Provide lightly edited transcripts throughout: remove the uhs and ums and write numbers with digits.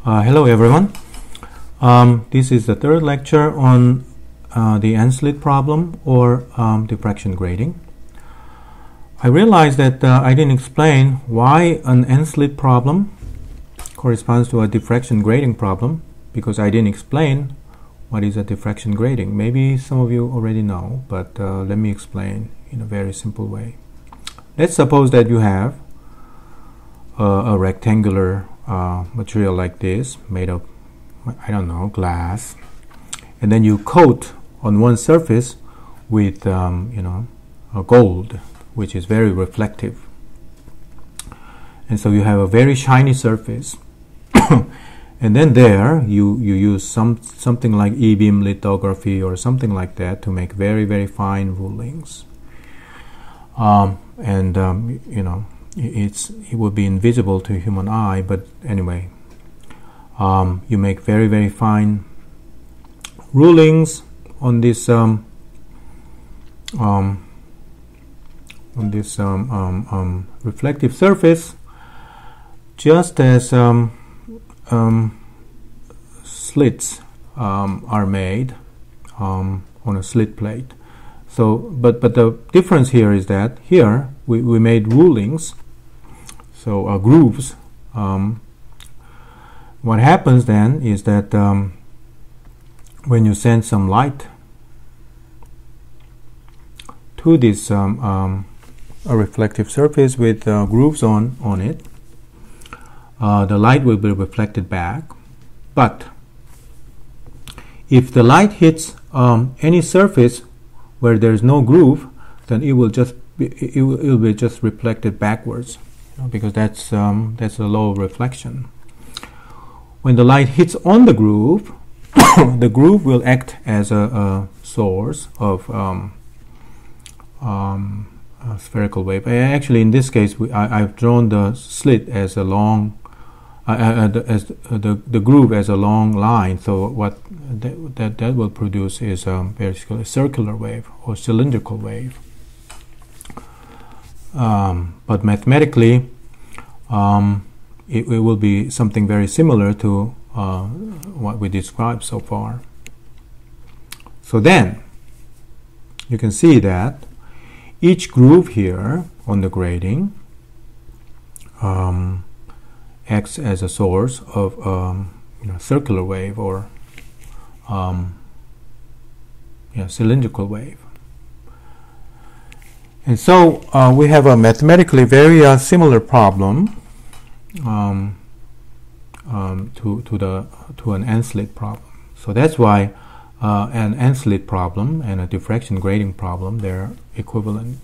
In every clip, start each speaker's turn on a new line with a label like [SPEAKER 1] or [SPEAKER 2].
[SPEAKER 1] Hello everyone. This is the third lecture on the N-slit problem or diffraction grating. I realized that I didn't explain why an N-slit problem corresponds to a diffraction grating problem because I didn't explain what is a diffraction grating. Maybe some of you already know, but let me explain in a very simple way. Let's suppose that you have a rectangular material like this made of, I don't know, glass, and then you coat on one surface with a gold, which is very reflective, and so you have a very shiny surface. And then there you use something like E-beam lithography or something like that to make very fine rulings, it would be invisible to human eye, but anyway, you make very fine rulings on this reflective surface, just as slits are made on a slit plate. So, but the difference here is that here we made rulings, so grooves. What happens then is that when you send some light to this a reflective surface with grooves on it, the light will be reflected back. But if the light hits any surface where there is no groove, then it will be just reflected backwards, because that's a low reflection. When the light hits on the groove, the groove will act as a source of a spherical wave. Actually, in this case, I've drawn the slit as a long, the groove as a long line. So what that will produce is basically a circular wave or cylindrical wave. But mathematically, it will be something very similar to what we described so far. So then you can see that each groove here on the grating acts as a source of circular wave or cylindrical wave. And so we have a mathematically very similar problem to an N-slit problem. So that's why an N-slit problem and a diffraction grating problem, they're equivalent.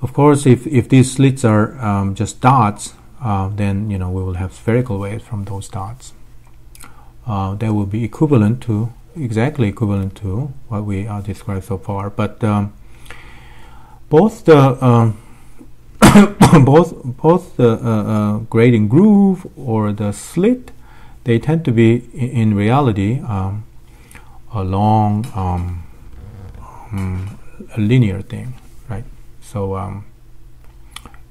[SPEAKER 1] Of course, if these slits are just dots, then we will have spherical waves from those dots. That will be exactly equivalent to what we described so far. But both the both the grating groove or the slit, they tend to be in reality a long a linear thing, right? So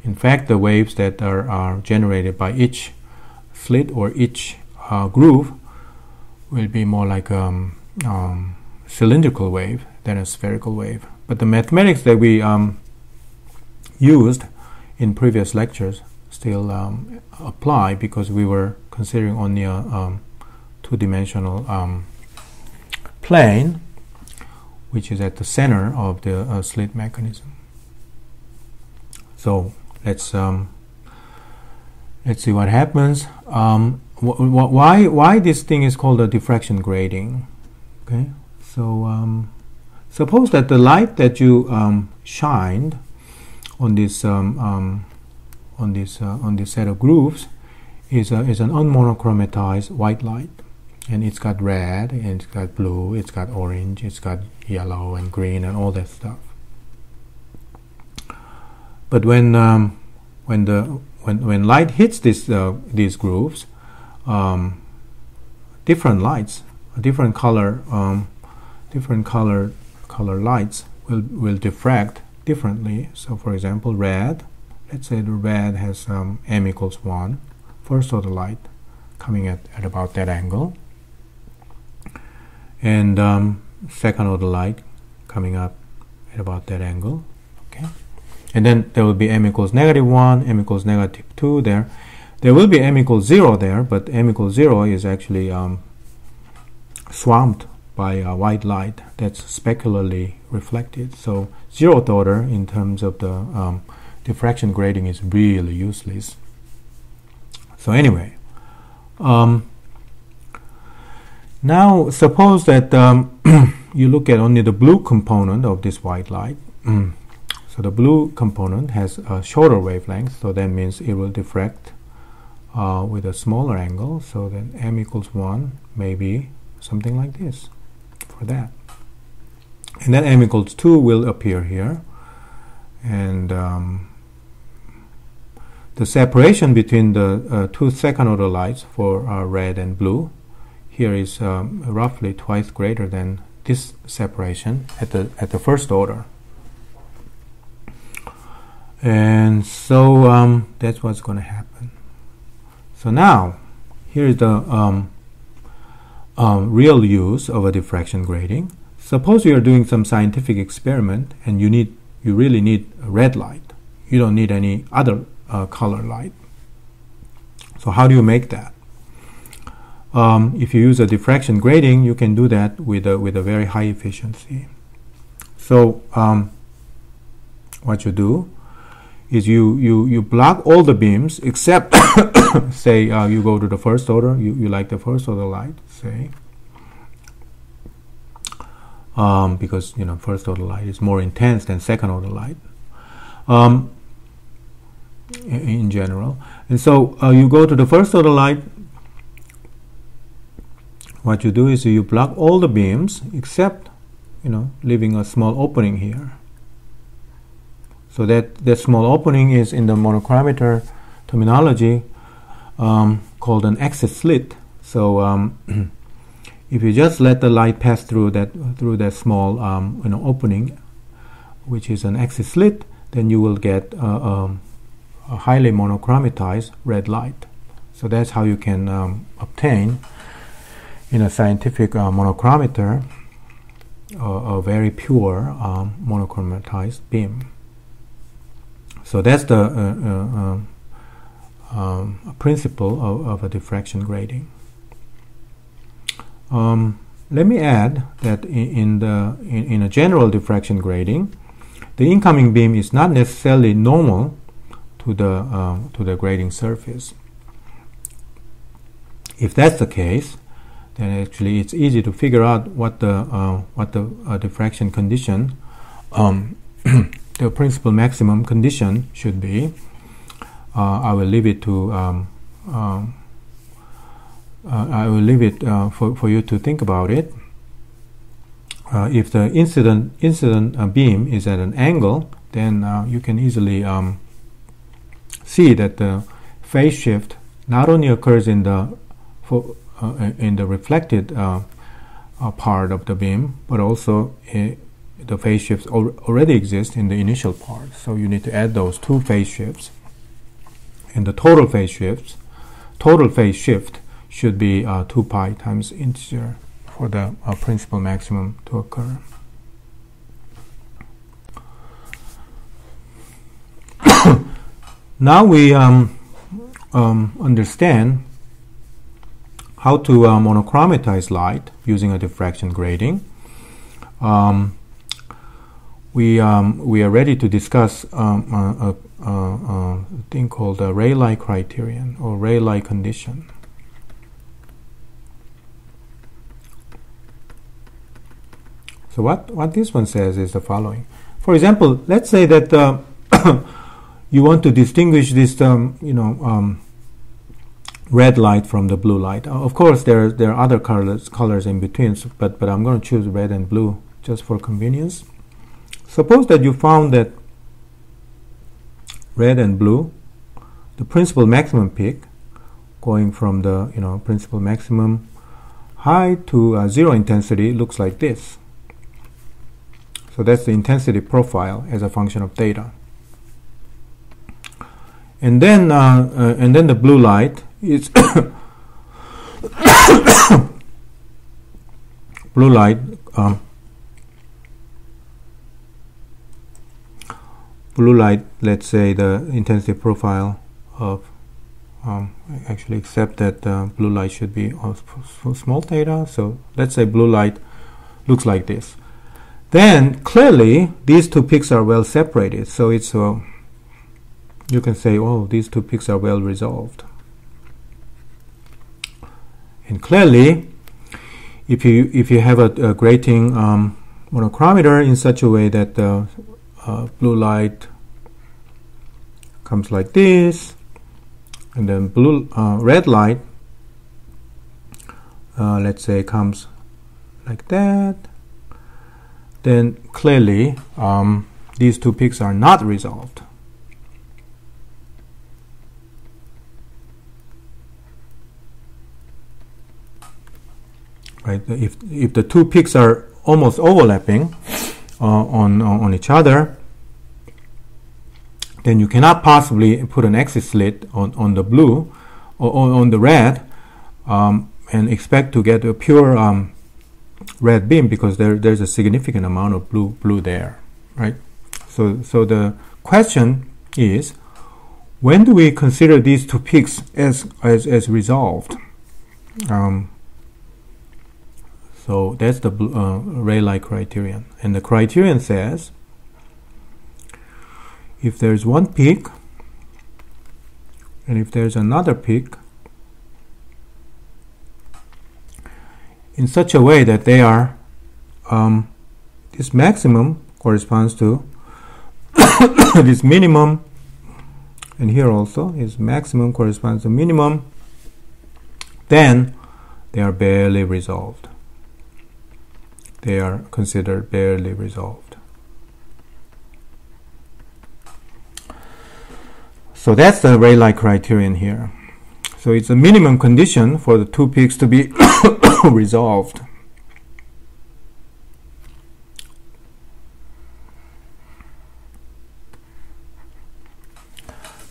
[SPEAKER 1] in fact, the waves that are generated by each slit or each groove will be more like a cylindrical wave than a spherical wave. But the mathematics that we used in previous lectures still apply, because we were considering only a two-dimensional plane, which is at the center of the slit mechanism. So let's see what happens. Why this thing is called a diffraction grating? Okay, so suppose that the light that you shined on this set of grooves is an unmonochromatized white light, and it's got red, and it's got blue, it's got orange, it's got yellow and green and all that stuff. But when light hits these grooves, different lights, different color lights will diffract differently. So for example, red, let's say the red has m equals 1 first order light coming at about that angle, and second order light coming up at about that angle. Okay, and then there will be m equals -1, m equals -2 there. There will be m equals 0 there, but m equals 0 is actually swamped by white light that's specularly reflected. So 0th order in terms of the diffraction grating is really useless. So anyway, now suppose that you look at only the blue component of this white light. So the blue component has a shorter wavelength, so that means it will diffract with a smaller angle. So then m equals 1, maybe something like this for that. And then m equals 2 will appear here. And the separation between the two second order lights for red and blue here is roughly twice greater than this separation at the first order. And so that's what's going to happen. So now here is the real use of a diffraction grating. Suppose you are doing some scientific experiment and you really need a red light. You don't need any other color light. So how do you make that? If you use a diffraction grating, you can do that with a very high efficiency. So what you do is you block all the beams except say you go to the first order, you like the first order light, say, because first order light is more intense than second order light in general. And so you go to the first order light. What you do is you block all the beams except leaving a small opening here. So that small opening is in the monochromator terminology called an N-slit. So if you just let the light pass through that small opening, which is an N-slit, then you will get a highly monochromatized red light. So that's how you can obtain in a scientific monochromator a very pure monochromatized beam. So that's the principle of a diffraction grating. Let me add that in a general diffraction grating, the incoming beam is not necessarily normal to the grating surface. If that's the case, then actually it's easy to figure out what the diffraction condition, the principal maximum condition should be. I will leave it to for you to think about it. If the incident beam is at an angle, then you can easily see that the phase shift not only occurs in the reflected part of the beam, but also the phase shifts already exist in the initial part. So you need to add those two phase shifts, and the total phase shift should be 2 pi times integer for the principal maximum to occur. Now we understand how to monochromatize light using a diffraction grating. We are ready to discuss a thing called a Rayleigh criterion or Rayleigh condition. So what this one says is the following. For example, let's say that you want to distinguish this red light from the blue light. Of course, there are other colors in between, but I'm going to choose red and blue just for convenience. Suppose that you found that red and blue, the principal maximum peak, going from the principal maximum high to zero intensity, looks like this. So that's the intensity profile as a function of theta. And then the blue light is blue light. Blue light, let's say the intensity profile of actually accept that blue light should be of small theta. So let's say blue light looks like this. Then clearly these two peaks are well separated. So it's you can say, oh, these two peaks are well resolved. And clearly, if you have a grating monochromator in such a way that the blue light comes like this, and then red light, let's say, comes like that, then clearly these two peaks are not resolved. Right? If the two peaks are almost overlapping on each other, then you cannot possibly put an N-slit on the blue or on the red and expect to get a pure red beam, because there's a significant amount of blue there, right? So the question is, when do we consider these two peaks as resolved? So that's the Rayleigh criterion, and the criterion says if there's one peak and if there's another peak in such a way that they are this maximum corresponds to this minimum, and here also is maximum corresponds to minimum, then they are barely resolved. They are considered barely resolved. So that's the Rayleigh criterion here. So it's a minimum condition for the two peaks to be resolved.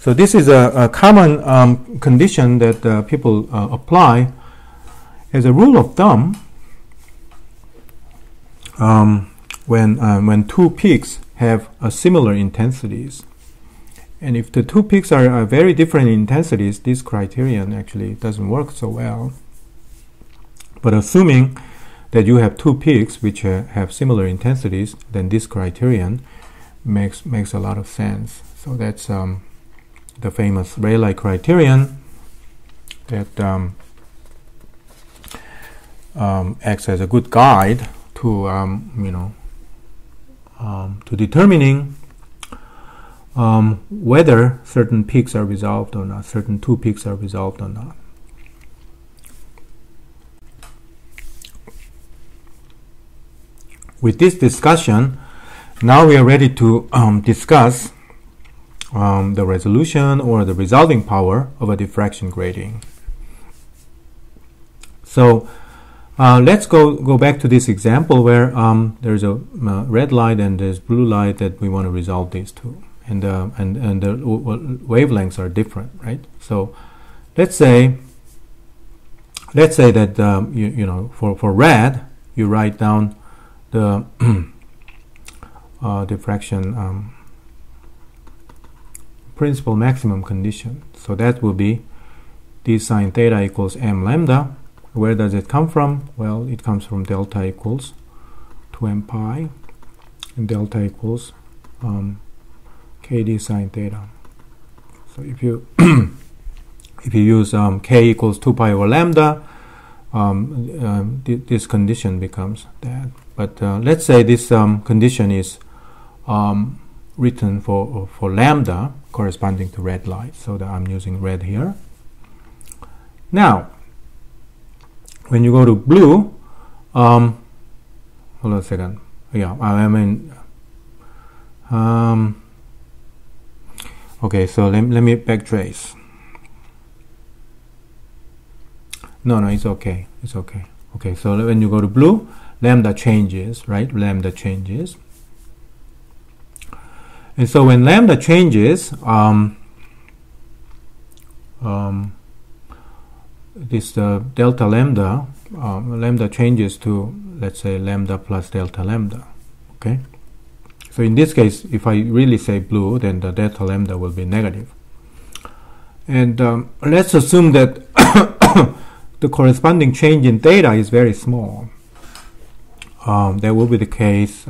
[SPEAKER 1] So this is a common condition that people apply as a rule of thumb. When two peaks have similar intensities, and if the two peaks are very different intensities, this criterion actually doesn't work so well. But assuming that you have two peaks which have similar intensities, then this criterion makes a lot of sense. So that's the famous Rayleigh criterion that acts as a good guide to to determining whether certain peaks are resolved or not, certain two peaks are resolved or not. With this discussion, now we are ready to discuss the resolution or the resolving power of a diffraction grating. So let's go back to this example where there's a red light and there's blue light that we want to resolve these two, and the wavelengths are different, right? So let's say that you know, for red you write down the diffraction principal maximum condition. So that will be d sine theta equals m lambda. Where does it come from? Well, it comes from delta equals 2m pi, and delta equals kd sine theta. So if you if you use k equals 2 pi over lambda, this condition becomes that. But let's say this condition is written for lambda corresponding to red light, so that I'm using red here. Now, when you go to blue, hold on a second. Yeah, I mean, okay, so let me backtrace. No, it's okay. It's okay. Okay, so when you go to blue, lambda changes, right? Lambda changes. And so when lambda changes, this delta lambda, lambda changes to, let's say, lambda plus delta lambda. Okay, so in this case, if I really say blue, then the delta lambda will be negative. And let's assume that the corresponding change in theta is very small. That will be the case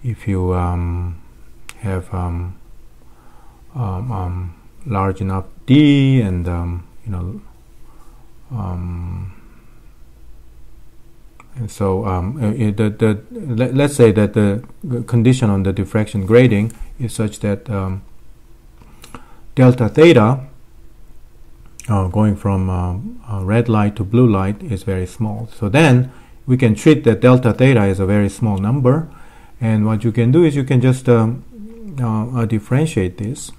[SPEAKER 1] if you have large enough d, and and so let's say that the condition on the diffraction grating is such that delta theta going from red light to blue light is very small. So then we can treat that delta theta as a very small number, and what you can do is you can just differentiate this.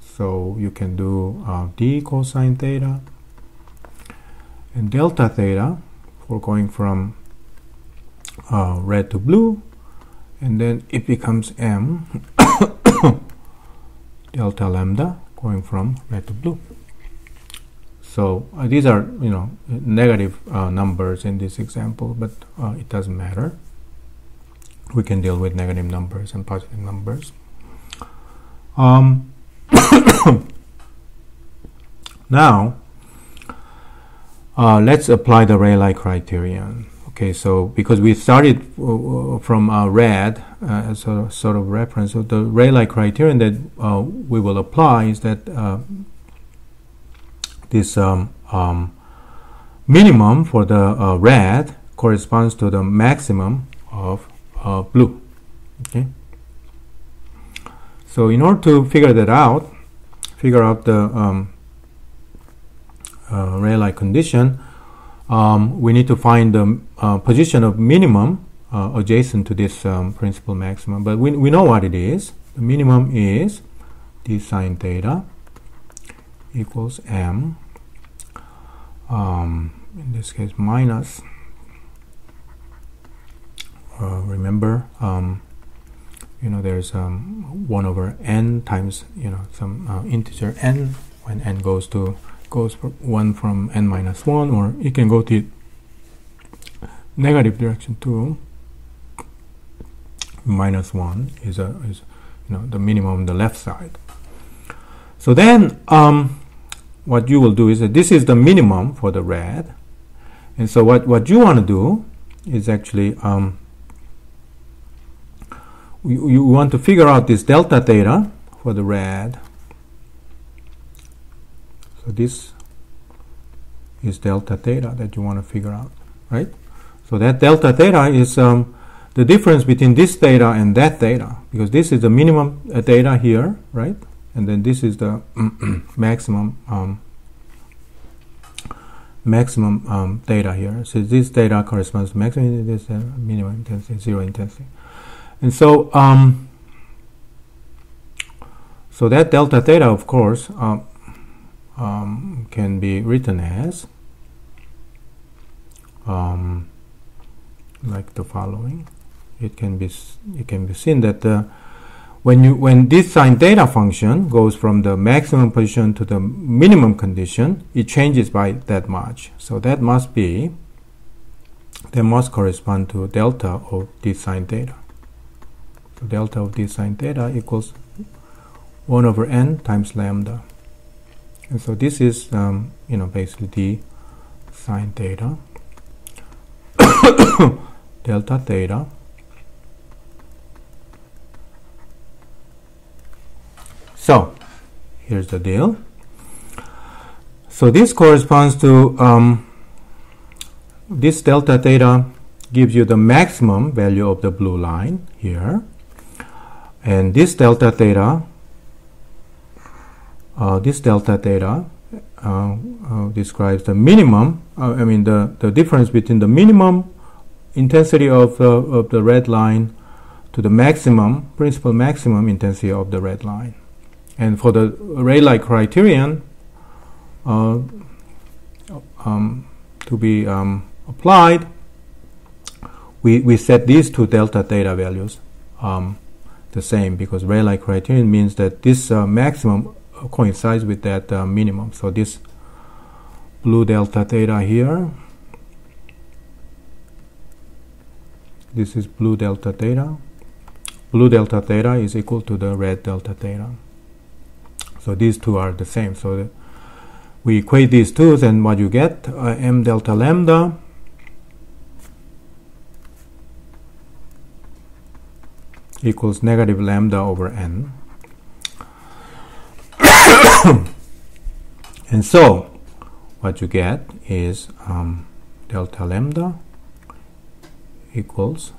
[SPEAKER 1] So you can do d cosine theta, and delta theta for going from red to blue, and then it becomes m delta lambda going from red to blue. So these are negative numbers in this example, but it doesn't matter. We can deal with negative numbers and positive numbers. Now let's apply the Rayleigh criterion. Okay, so because we started from red as a sort of reference, so the Rayleigh criterion that we will apply is that this minimum for the red corresponds to the maximum of blue. Okay, so in order to figure out the Rayleigh condition, we need to find the position of minimum adjacent to this principal maximum. But we know what it is. The minimum is d sine theta equals m, in this case minus, remember, there's 1 over n times some integer n, when n goes from 1 from n minus 1, or it can go to negative direction too. Minus 1 is the minimum on the left side. So then what you will do is that this is the minimum for the red, and so what you want to do is actually you want to figure out this delta theta for the red. So this is delta theta that you want to figure out, right? So that delta theta is the difference between this theta and that theta, because this is the minimum theta here, right? And then this is the maximum theta here. So this theta corresponds to maximum, this minimum intensity, zero intensity. And so so that delta theta, of course, can be written as like the following. It can be seen that when this sine theta function goes from the maximum position to the minimum condition, it changes by that much. So that must correspond to delta of this sine theta. So delta of this sine theta equals 1 over n times lambda. And so this is basically the sine theta delta theta So here's the deal. So this corresponds to this delta theta gives you the maximum value of the blue line here, and this delta theta describes the minimum, the difference between the minimum intensity of the red line to the maximum, principal maximum intensity of the red line. And for the Rayleigh criterion to be applied, we set these two delta theta values the same, because Rayleigh criterion means that this maximum coincides with that minimum. So this blue delta theta here, this is blue delta theta. Blue delta theta is equal to the red delta theta. So these two are the same. So we equate these two, and what you get, m delta lambda equals negative lambda over n. And so what you get is delta lambda equals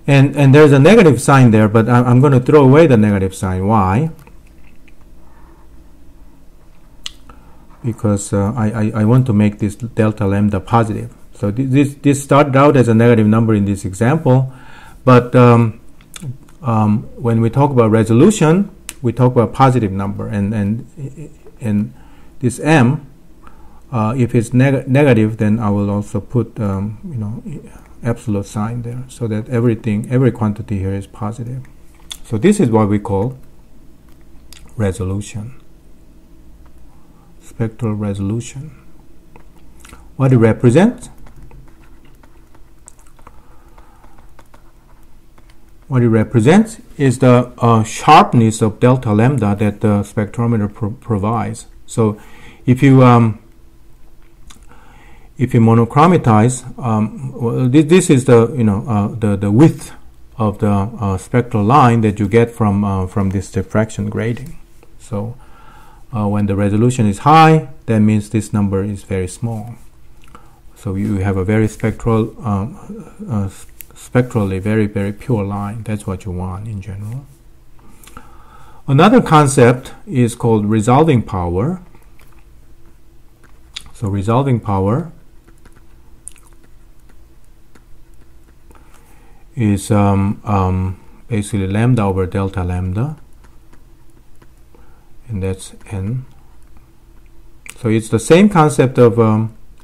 [SPEAKER 1] and there's a negative sign there, but I'm going to throw away the negative sign. Why? Because I want to make this delta lambda positive. So this started out as a negative number in this example, but when we talk about resolution, we talk about positive number, and this m, if it's negative, then I will also put absolute sign there, so that every quantity here is positive. So this is what we call resolution, spectral resolution. What it represents? What it represents is the sharpness of delta lambda that the spectrometer provides. So if you monochromatize, well, this is the the width of the spectral line that you get from this diffraction grating. So when the resolution is high, that means this number is very small. So you have a very spectrally very, very pure line. That's what you want in general. Another concept is called resolving power. So resolving power is basically lambda over delta lambda, and that's n. So it's the same concept of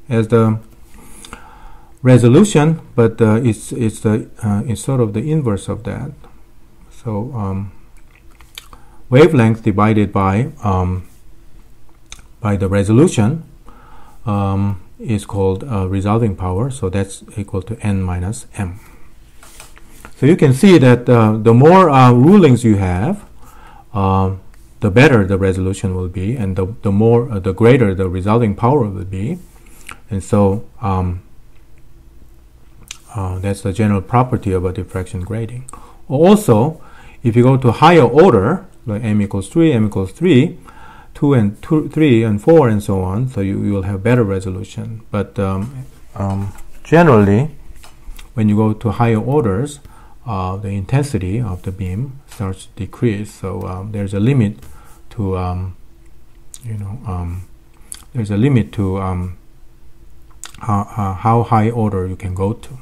[SPEAKER 1] as the resolution, but it's sort of the inverse of that. So wavelength divided by the resolution is called resolving power. So that's equal to n minus m. So you can see that the more rulings you have, the better the resolution will be, and the greater the resolving power will be. And so that's the general property of a diffraction grating. Also, if you go to higher order, like m equals 3, m equals 3, 2 and 3 and 4 and so on, so you will have better resolution. But generally, when you go to higher orders, the intensity of the beam starts to decrease. So there's a limit to how high order you can go to.